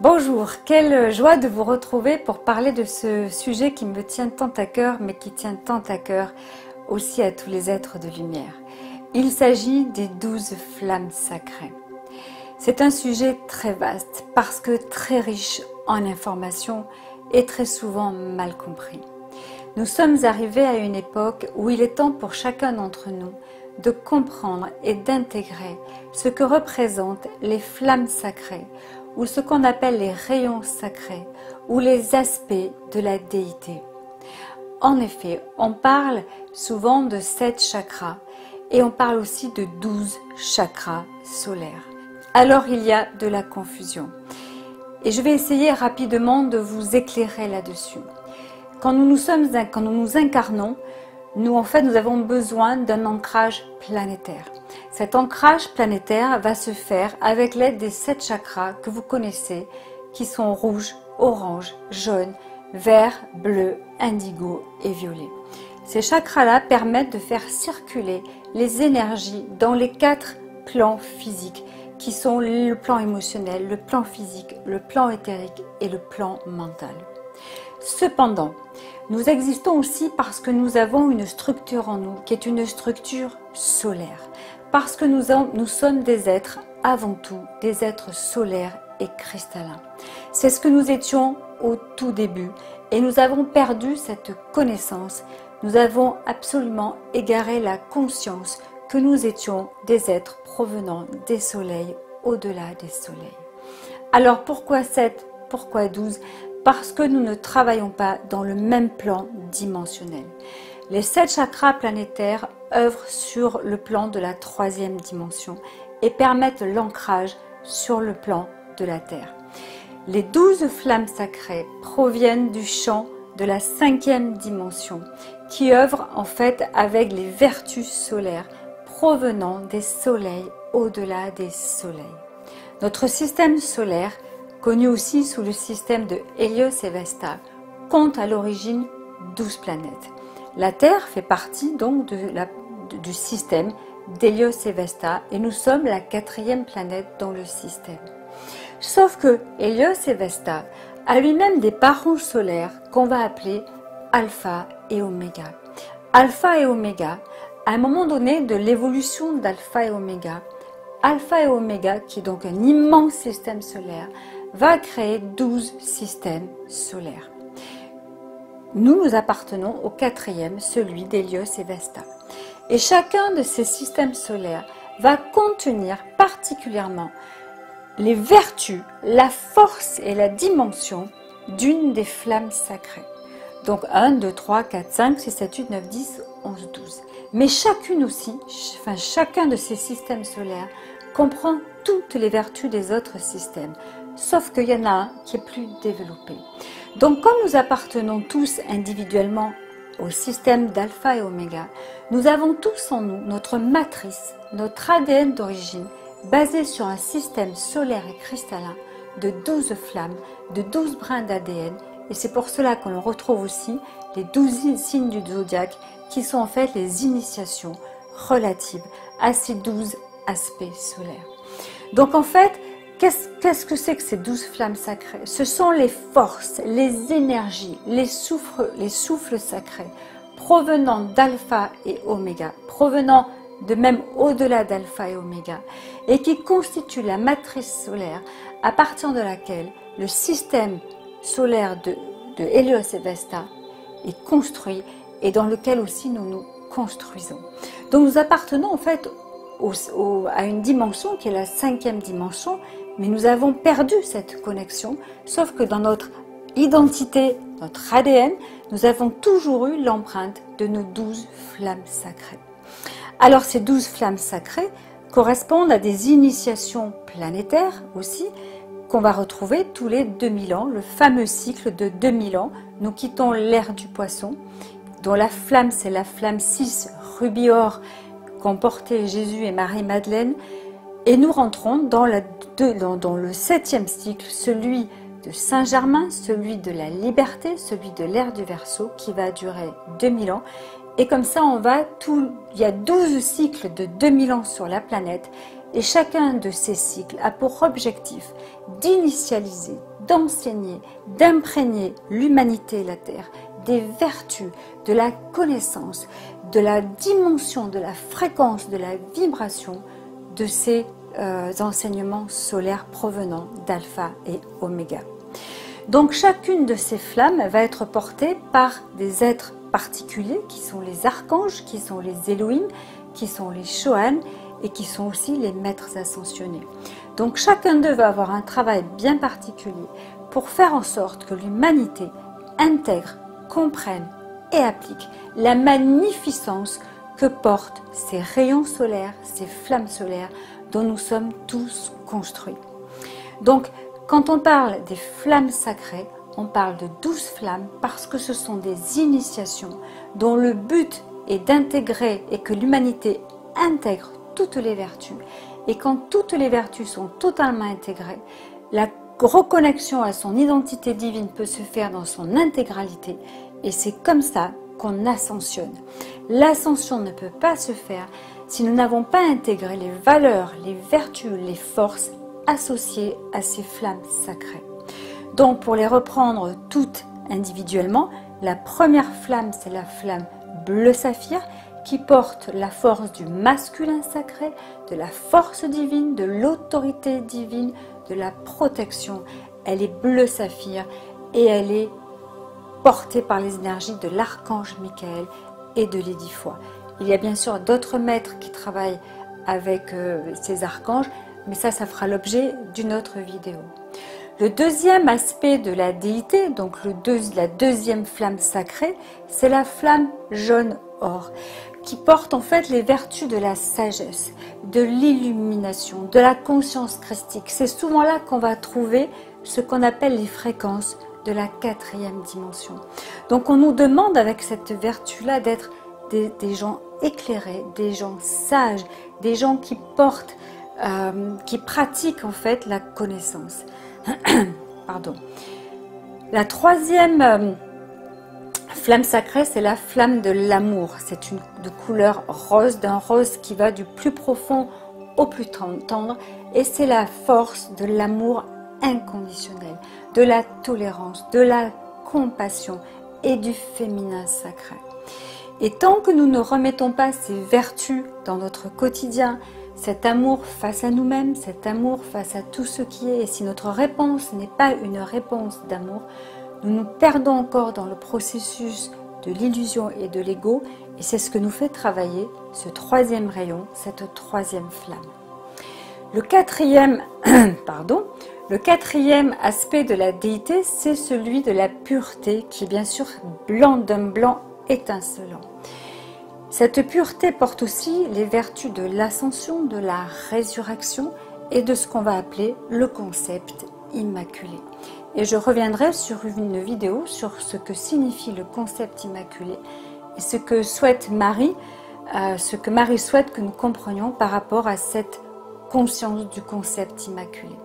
Bonjour, quelle joie de vous retrouver pour parler de ce sujet qui me tient tant à cœur, mais qui tient tant à cœur aussi à tous les êtres de lumière. Il s'agit des 12 flammes sacrées. C'est un sujet très vaste parce que très riche en informations et très souvent mal compris. Nous sommes arrivés à une époque où il est temps pour chacun d'entre nous de comprendre et d'intégrer ce que représentent les flammes sacrées ou ce qu'on appelle les rayons sacrés ou les aspects de la déité. En effet, on parle souvent de 7 chakras et on parle aussi de 12 chakras solaires. Alors il y a de la confusion et je vais essayer rapidement de vous éclairer là-dessus. Quand nous nous incarnons, nous avons besoin d'un ancrage planétaire. Cet ancrage planétaire va se faire avec l'aide des 7 chakras que vous connaissez, qui sont rouge, orange, jaune, vert, bleu, indigo et violet. Ces chakras-là permettent de faire circuler les énergies dans les 4 plans physiques, qui sont le plan émotionnel, le plan physique, le plan éthérique et le plan mental. Cependant, nous existons aussi parce que nous avons une structure en nous qui est une structure solaire. Parce que nous sommes des êtres, avant tout, des êtres solaires et cristallins. C'est ce que nous étions au tout début et nous avons perdu cette connaissance. Nous avons absolument égaré la conscience que nous étions des êtres provenant des soleils, au-delà des soleils. Alors pourquoi 7? Pourquoi 12? Parce que nous ne travaillons pas dans le même plan dimensionnel. Les 7 chakras planétaires œuvrent sur le plan de la 3e dimension et permettent l'ancrage sur le plan de la Terre. Les 12 flammes sacrées proviennent du champ de la 5e dimension qui œuvre en fait avec les vertus solaires provenant des soleils au-delà des soleils. Notre système solaire, connu aussi sous le système de Hélios et Vesta, compte à l'origine 12 planètes. La Terre fait partie donc du système d'Hélios et Vesta et nous sommes la 4e planète dans le système. Sauf que Hélios et Vesta a lui-même des parents solaires qu'on va appeler Alpha et Oméga. Alpha et Oméga, à un moment donné de l'évolution d'Alpha et Oméga, qui est donc un immense système solaire, va créer 12 systèmes solaires. Nous appartenons au 4e, celui d'Hélios et Vesta. Et chacun de ces systèmes solaires va contenir particulièrement les vertus, la force et la dimension d'une des flammes sacrées. Donc 1, 2, 3, 4, 5, 6, 7, 8, 9, 10, 11, 12. Mais chacun de ces systèmes solaires comprend toutes les vertus des autres systèmes. Sauf qu'il y en a un qui est plus développé. Donc comme nous appartenons tous individuellement au système d'Alpha et Oméga, nous avons tous en nous notre matrice, notre ADN d'origine, basé sur un système solaire et cristallin de 12 flammes, de 12 brins d'ADN. Et c'est pour cela qu'on retrouve aussi les 12 signes du zodiaque, qui sont en fait les initiations relatives à ces 12 aspects solaires. Donc en fait, qu'est-ce que c'est que ces 12 flammes sacrées? Ce sont les forces, les énergies, les souffles sacrés provenant d'Alpha et Oméga, provenant de même au-delà d'Alpha et Oméga, et qui constituent la matrice solaire à partir de laquelle le système solaire de Hélios et Vesta est construit et dans lequel aussi nous nous construisons. Donc nous appartenons en fait à une dimension qui est la 5e dimension, mais nous avons perdu cette connexion, sauf que dans notre identité, notre ADN, nous avons toujours eu l'empreinte de nos 12 flammes sacrées. Alors ces 12 flammes sacrées correspondent à des initiations planétaires aussi, qu'on va retrouver tous les 2000 ans, le fameux cycle de 2000 ans. Nous quittons l'ère du poisson, dont la flamme, c'est la flamme 6, rubis or, qu'ont porté Jésus et Marie-Madeleine, et nous rentrons dans le 7e cycle, celui de Saint-Germain, celui de la liberté, celui de l'ère du Verseau, qui va durer 2000 ans. Et comme ça, il y a 12 cycles de 2000 ans sur la planète, Et chacun de ces cycles a pour objectif d'initialiser, d'enseigner, d'imprégner l'humanité et la Terre des vertus, de la connaissance, de la dimension, de la fréquence, de la vibration de ces enseignements solaires provenant d'Alpha et Oméga. Donc chacune de ces flammes va être portée par des êtres particuliers qui sont les archanges, qui sont les Elohim, qui sont les Shohan et qui sont aussi les maîtres ascensionnés. Donc chacun d'eux va avoir un travail bien particulier pour faire en sorte que l'humanité intègre, comprenne et applique la magnificence que portent ces rayons solaires, ces flammes solaires dont nous sommes tous construits. Donc, quand on parle des flammes sacrées, on parle de 12 flammes parce que ce sont des initiations dont le but est d'intégrer et que l'humanité intègre toutes les vertus. Et quand toutes les vertus sont totalement intégrées, la reconnexion à son identité divine peut se faire dans son intégralité et c'est comme ça qu'on ascensionne. L'ascension ne peut pas se faire si nous n'avons pas intégré les valeurs, les vertus, les forces associées à ces flammes sacrées. Donc pour les reprendre toutes individuellement, la première flamme c'est la flamme bleu saphir qui porte la force du masculin sacré, de la force divine, de l'autorité divine, de la protection. Elle est bleu saphir et elle est portée par les énergies de l'archange Michael et de Lady Foi. Il y a bien sûr d'autres maîtres qui travaillent avec ces archanges, mais ça fera l'objet d'une autre vidéo. Le deuxième aspect de la déité, donc la deuxième flamme sacrée, c'est la flamme jaune or, qui porte en fait les vertus de la sagesse, de l'illumination, de la conscience christique. C'est souvent là qu'on va trouver ce qu'on appelle les fréquences de la 4e dimension. Donc on nous demande avec cette vertu-là d'être des gens éclairés, des gens sages, des gens qui portent, qui pratiquent en fait la connaissance. Pardon. La troisième flamme sacrée, c'est la flamme de l'amour. C'est une de couleur rose, d'un rose qui va du plus profond au plus tendre, et c'est la force de l'amour inconditionnel, de la tolérance, de la compassion et du féminin sacré. Et tant que nous ne remettons pas ces vertus dans notre quotidien, cet amour face à nous-mêmes, cet amour face à tout ce qui est, et si notre réponse n'est pas une réponse d'amour, nous nous perdons encore dans le processus de l'illusion et de l'ego, et c'est ce que nous fait travailler ce troisième rayon, cette troisième flamme. Le quatrième aspect de la déité, c'est celui de la pureté, qui est bien sûr blanc d'un blanc étincelant. Cette pureté porte aussi les vertus de l'ascension, de la résurrection et de ce qu'on va appeler le concept immaculé. Et je reviendrai sur une vidéo sur ce que signifie le concept immaculé et ce que souhaite Marie, ce que Marie souhaite que nous comprenions par rapport à cette conscience du concept immaculé.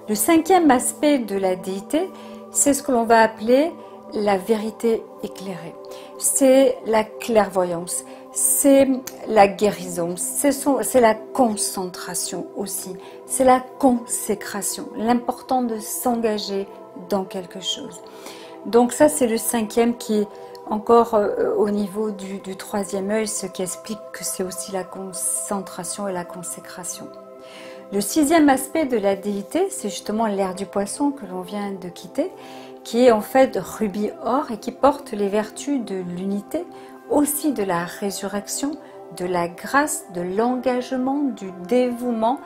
Le cinquième aspect de la déité, c'est ce que l'on va appeler la vérité éclairée. C'est la clairvoyance, c'est la guérison, c'est la concentration aussi, c'est la consécration, l'important de s'engager dans quelque chose. Donc ça c'est le cinquième qui est encore au niveau du troisième œil, ce qui explique que c'est aussi la concentration et la consécration. Le sixième aspect de la déité, c'est justement l'air du poisson que l'on vient de quitter, qui est en fait rubis or et qui porte les vertus de l'unité, aussi de la résurrection, de la grâce, de l'engagement, du dévouement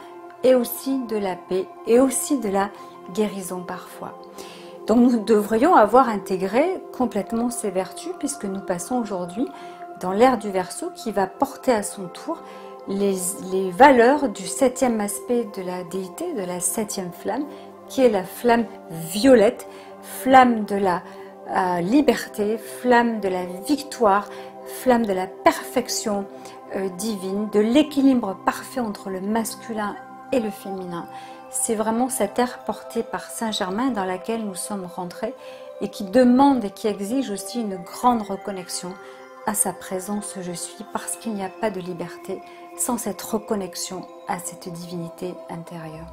et aussi de la paix et aussi de la guérison parfois. Donc nous devrions avoir intégré complètement ces vertus puisque nous passons aujourd'hui dans l'ère du Verseau qui va porter à son tour les valeurs du septième aspect de la déité, de la septième flamme, qui est la flamme violette, flamme de la liberté, flamme de la victoire, flamme de la perfection divine, de l'équilibre parfait entre le masculin et le féminin. C'est vraiment cette ère portée par Saint-Germain dans laquelle nous sommes rentrés et qui demande et qui exige aussi une grande reconnexion à sa présence je suis parce qu'il n'y a pas de liberté sans cette reconnexion à cette divinité intérieure.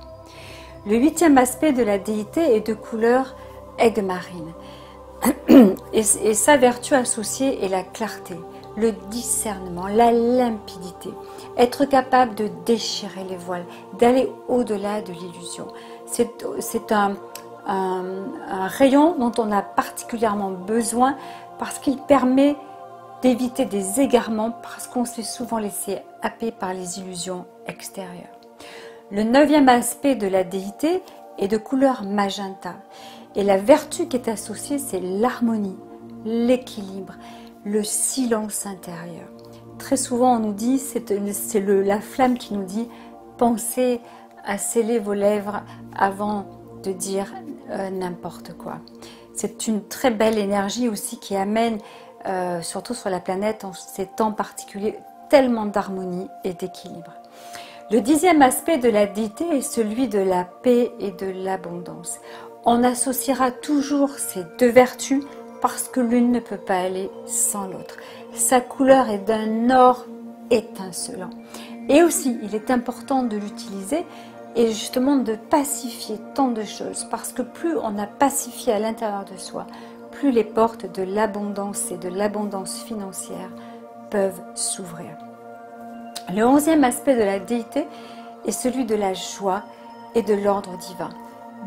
Le 8e aspect de la déité est de couleur aigue marine. Et sa vertu associée est la clarté, le discernement, la limpidité. Être capable de déchirer les voiles, d'aller au-delà de l'illusion. C'est un rayon dont on a particulièrement besoin parce qu'il permet d'éviter des égarements parce qu'on s'est souvent laissé happer par les illusions extérieures. Le 9e aspect de la déité est de couleur magenta. Et la vertu qui est associée, c'est l'harmonie, l'équilibre, le silence intérieur. Très souvent, on nous dit, c'est la flamme qui nous dit, pensez à sceller vos lèvres avant de dire n'importe quoi. C'est une très belle énergie aussi qui amène, surtout sur la planète, en ces temps particuliers, tellement d'harmonie et d'équilibre. Le 10e aspect de la déité est celui de la paix et de l'abondance. On associera toujours ces deux vertus parce que l'une ne peut pas aller sans l'autre. Sa couleur est d'un or étincelant. Et aussi, il est important de l'utiliser et justement de pacifier tant de choses parce que plus on a pacifié à l'intérieur de soi, plus les portes de l'abondance et de l'abondance financière peuvent s'ouvrir. Le 11e aspect de la déité est celui de la joie et de l'ordre divin.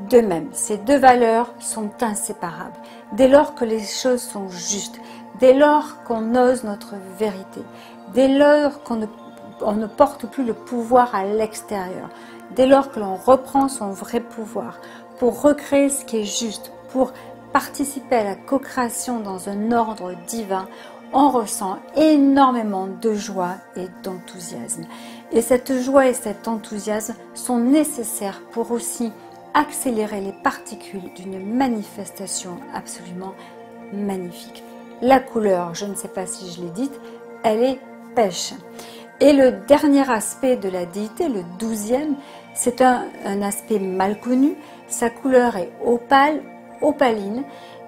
De même, ces deux valeurs sont inséparables. Dès lors que les choses sont justes, dès lors qu'on ose notre vérité, dès lors qu'on ne porte plus le pouvoir à l'extérieur, dès lors que l'on reprend son vrai pouvoir pour recréer ce qui est juste, pour participer à la co-création dans un ordre divin, on ressent énormément de joie et d'enthousiasme. Et cette joie et cet enthousiasme sont nécessaires pour aussi accélérer les particules d'une manifestation absolument magnifique. La couleur, je ne sais pas si je l'ai dite, elle est pêche. Et le dernier aspect de la déité, le 12e, c'est un aspect mal connu. Sa couleur est opale, opaline.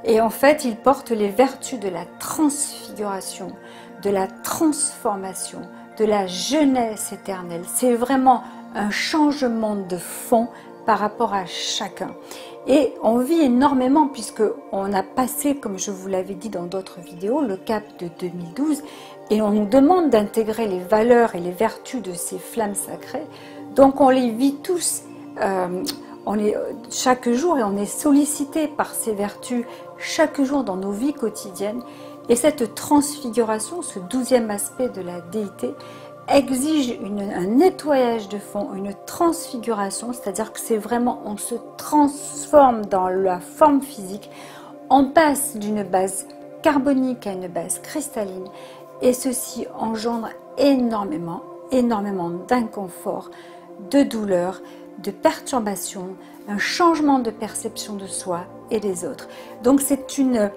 Et en fait, il porte les vertus de la transfiguration, de la transformation, de la jeunesse éternelle. C'est vraiment un changement de fond par rapport à chacun. Et on vit énormément puisqu'on a passé, comme je vous l'avais dit dans d'autres vidéos, le cap de 2012 et on nous demande d'intégrer les valeurs et les vertus de ces flammes sacrées. Donc on les vit tous chaque jour et on est sollicité par ces vertus chaque jour dans nos vies quotidiennes. Et cette transfiguration, ce 12e aspect de la déité, exige un nettoyage de fond, une transfiguration, c'est-à-dire que c'est vraiment, on se transforme dans la forme physique, on passe d'une base carbonique à une base cristalline et ceci engendre énormément d'inconfort, de douleur, de perturbation, un changement de perception de soi et des autres. Donc c'est une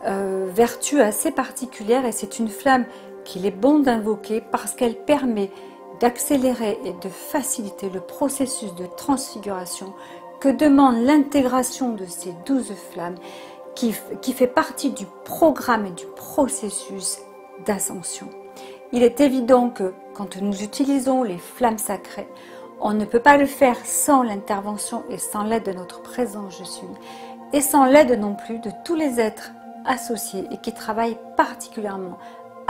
vertu assez particulière et c'est une flamme qu'il est bon d'invoquer parce qu'elle permet d'accélérer et de faciliter le processus de transfiguration que demande l'intégration de ces 12 flammes qui fait partie du programme et du processus d'ascension. Il est évident que quand nous utilisons les flammes sacrées, on ne peut pas le faire sans l'intervention et sans l'aide de notre présent Je suis et sans l'aide non plus de tous les êtres associés et qui travaillent particulièrement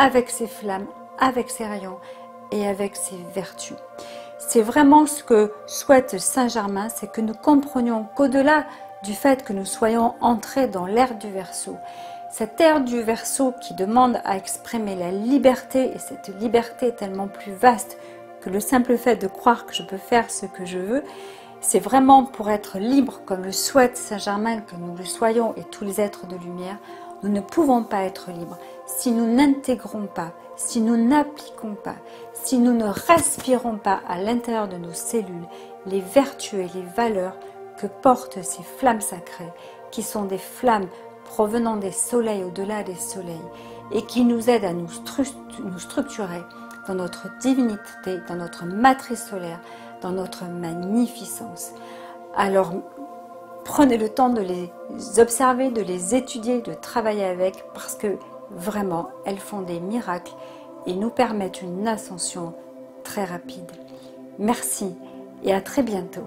avec ces flammes, avec ces rayons et avec ces vertus. C'est vraiment ce que souhaite Saint-Germain, c'est que nous comprenions qu'au-delà du fait que nous soyons entrés dans l'ère du Verseau, cette ère du Verseau qui demande à exprimer la liberté, et cette liberté est tellement plus vaste que le simple fait de croire que je peux faire ce que je veux, c'est vraiment pour être libre comme le souhaite Saint-Germain que nous le soyons et tous les êtres de lumière. Nous ne pouvons pas être libres si nous n'intégrons pas, si nous n'appliquons pas, si nous ne respirons pas à l'intérieur de nos cellules les vertus et les valeurs que portent ces flammes sacrées, qui sont des flammes provenant des soleils au-delà des soleils et qui nous aident à nous structurer dans notre divinité, dans notre matrice solaire, dans notre magnificence. Alors, prenez le temps de les observer, de les étudier, de travailler avec, parce que vraiment, elles font des miracles et nous permettent une ascension très rapide. Merci et à très bientôt.